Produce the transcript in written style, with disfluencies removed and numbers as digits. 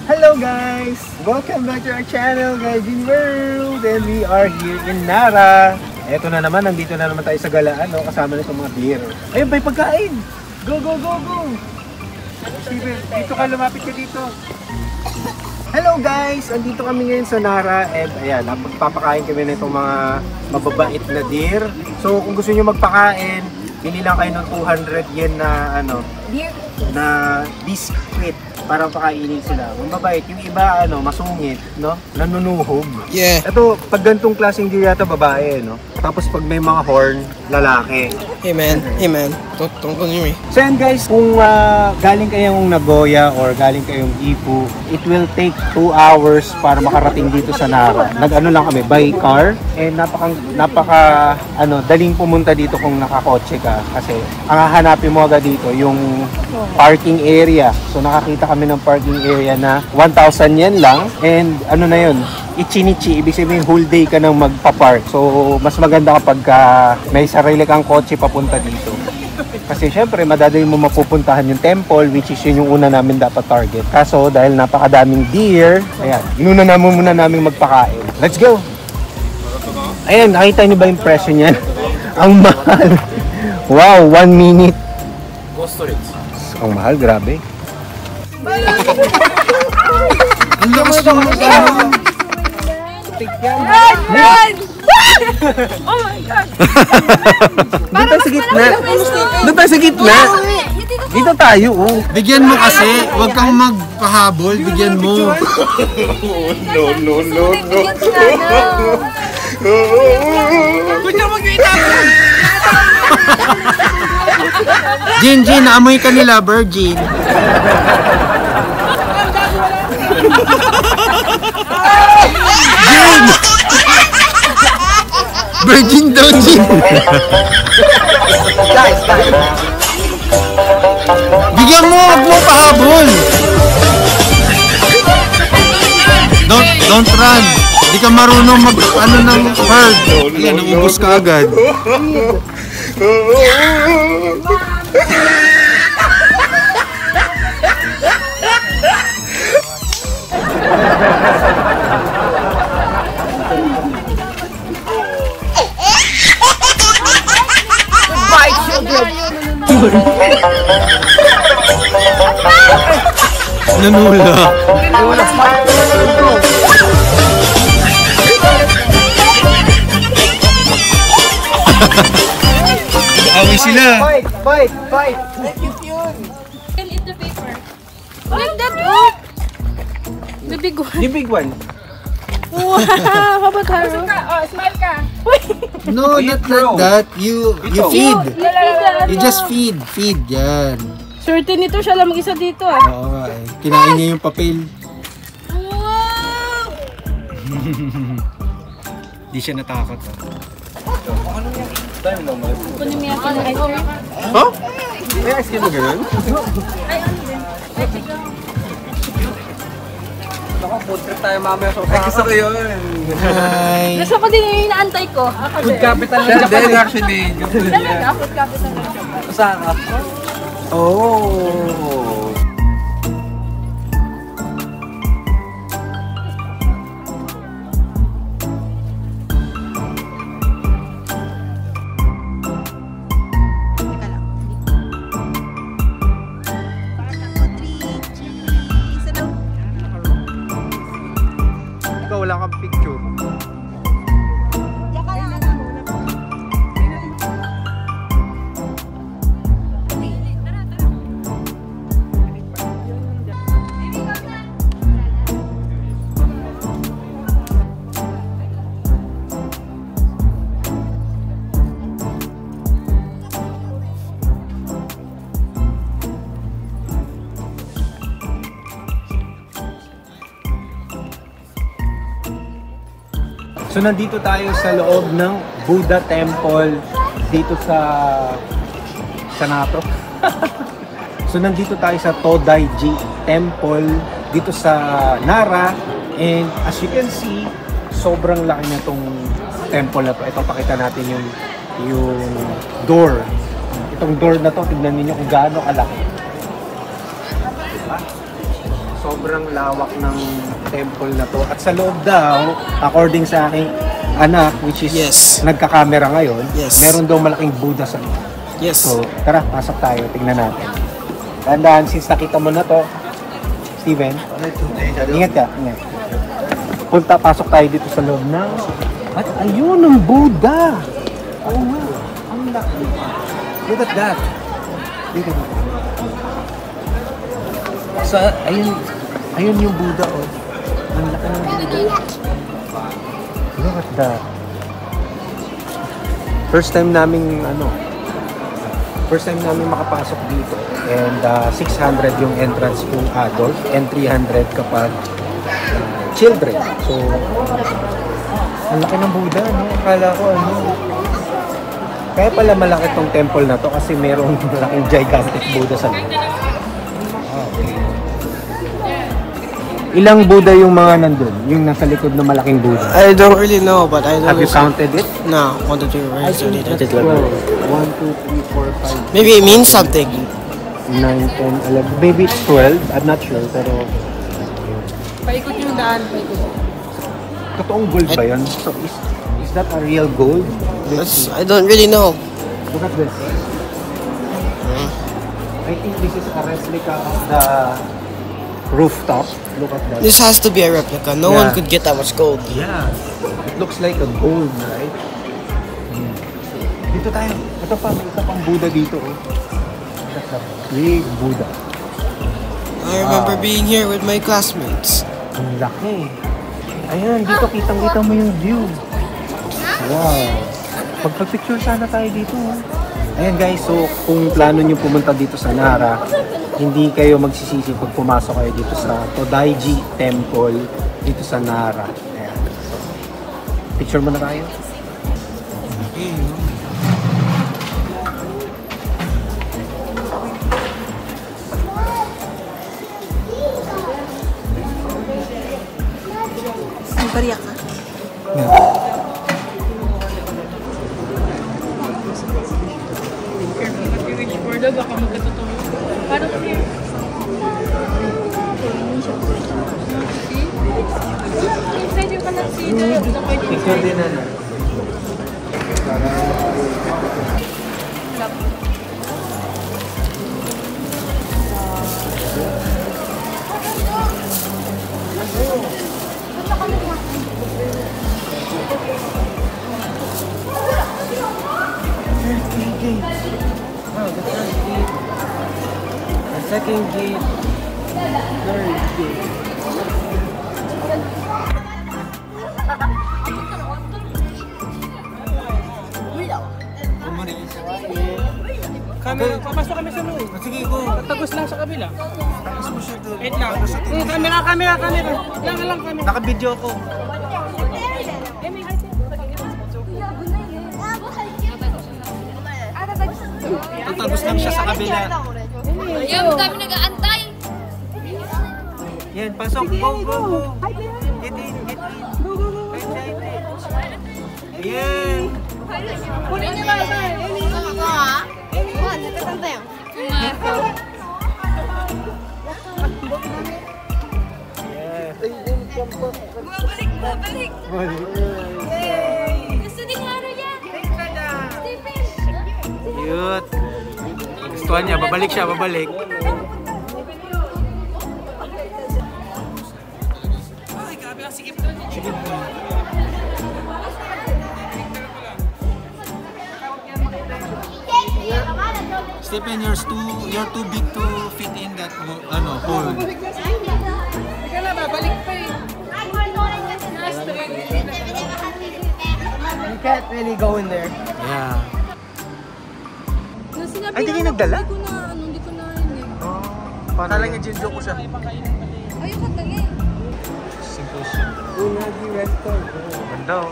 Hello guys! Welcome back to our channel, Gaijin World! And we are here in Nara. Eto na naman, nandito na naman tayo sa galaan, no? Kasama na itong mga beer. Ayun, may pagkain! Go, go, go, go! Steven, dito ka, lumapit ka dito. Hello guys! Andito kami ngayon sa Nara. And ayan, magpapakain kami na itong mga mababait na deer. So kung gusto nyo magpakain, bili lang kayo ng 200 yen na na biscuit para pakainin sila. Mababait. Yung iba masungit, no? Nanunuhog. Yeah. Ito, pag gantong klaseng deer yata babae, no? Tapos pag may mga horn, lalaki. Hey man. Don't me. So yan guys, kung galing kayong Nagoya or galing kayong Ipu, it will take 2 hours para makarating dito sa Nara. Nag-ano lang kami, by car. And napaka daling pumunta dito kung nakakotse ka. Kasi ang hahanapin mo agad dito, yung parking area. So nakakita kami ng parking area na 1,000 yen lang. And ano na yun, ichinichi, ibig sabihin whole day ka nang magpa-park. So mas maganda kapag may sarili kang kotse papunta dito. Kasi syempre madadali mo mapupuntahan yung temple, which is yun yung una namin dapat target. Kaso dahil napakadaming deer, ayan, inuna namin muna namin magpakain. Let's go! Ayan, nakita niyo ba yung presyo niyan? Ang mahal! Wow, 1 minute! Ang mahal, grabe. Ang lakas ng Run! Oh my God! Doon tayo sa gitna! Doon tayo sa gitna! Dito tayo, oh. Bigyan mo kasi, huwag kang magpahabol, bigyan mo. No. Kunya mag-iita mo! Jin, naamoy ka nila, Virgin. Jin! Virgin daw, Jin. Guys. Bigyan mo, huwag mo pahabol. Don't run. Hindi ka marunong ng herd. Ayan, naubos ka agad. Nanula. Away sila. Fight! Can eat the paper. Like that, oh! The big one. The big one. Wow! How about Haro? Oh, smile ka. No, not like that. You feed. You just feed. Yan. Swerte nito, siya lang mag-isa dito ah. Oo nga eh. Kinain niya yung papel. Wow! Di siya natakot. Kunin mo yan ng ice cream. Huh? May ice cream ba ganun? Ako, food trip tayo mamaya sa Osaka. Ay, gusto ko yun. Hi. Gusto ko din yung inaantay ko. Food capital ng Japan actually. Talaga, food capital ng Japan. Osaka. Oh. Ikaw wala kang picture. So nandito tayo sa loob ng Buddha Temple dito sa Nato. So nandito tayo sa Todaiji Temple dito sa Nara, and as you can see, sobrang laki na tong temple na to. Ito, pakita natin yung door. Itong door na to, tignan niyo kung gaano kalaki. Diba? sobrang lawak ng temple na to. At sa loob daw, according sa aking anak, which is Yes. nagka-camera ngayon, Yes. meron daw malaking Buddha sa loob. Yes. So, tara, pasok tayo. Tingnan natin. Tandaan, since nakita mo na to, Steven, ingat ka. Ingat. Pasok tayo dito sa loob ng... At ayun, ang Buddha! Oo nga, ang laki. Look at that. Dito. Ayun yung Buddha, oh. Ang laki ng Buddha. Look at that. First time namin makapasok dito. And 600 yung entrance kung adult and 300 kapag children. So, ang laki ng Buddha, no? Akala ko, kaya pala malaki tong temple na to kasi merong malaking gigantic Buddha sa loob. Ilang Buddha yung mga nandun? Yung nasa likod ng malaking Buddha? I don't really know, but I know. Have you counted it? No, 1, 2, 3, I think I that's 12. 1, 2, 3, 4, 5, Maybe it means something. 9, 10, 11. Maybe it's 12. I'm not sure. Pero Paikot yung daan, paikot. totoong gold ba yun? So is that a real gold? I don't really know. Look at this. I think this is a replica of the rooftop. Look at that. This has to be a replica. No Yeah. one could get that much gold. Yeah. It looks like a gold, right? Dito tayo. Ito pa, may isa pang Buddha dito. Oh. That's a big Buddha. I remember being here with my classmates. Ang laki. Ayan, dito kitang-kita mo yung view. Wow. Pagpicture sana tayo dito. Oh. Ayan guys, so kung plano nyo pumunta dito sa Nara, hindi kayo magsisisi pag pumasok kayo dito sa Todaiji Temple dito sa Nara. Ayan. So, picture mo na tayo. Bariya ka? Baka magkatotoo. Paano kami? Inside you cannot see the point Picture din na. Second gate. Third gate. Camera, papasok kami sa loob. Sige, go. Tagos lang sa kabila. Tapos mo siya doon. Wait lang. Camera. Lang kami. Naka-video ko. Tatagos lang siya sa kabila. Yan, dami nag-aantay. Yan, pasok. Go. Get in. Ayan. Kunin niyo ba? Bumabalik. Gusto ni Haro yan. Stephen. Cute. Gustuhan niya, babalik siya. Ay, grabe ang sikip doon. Stephen, you're too big to fit in that hole. Teka na, babalik pa eh. You can't really go in there. Yeah. Ay, di kayo nagdala? Hindi ko na yun eh. Kala niya ginjo ko siya. Ayun ka dali. Simple shit. Unagi restaurant. Ganda oh.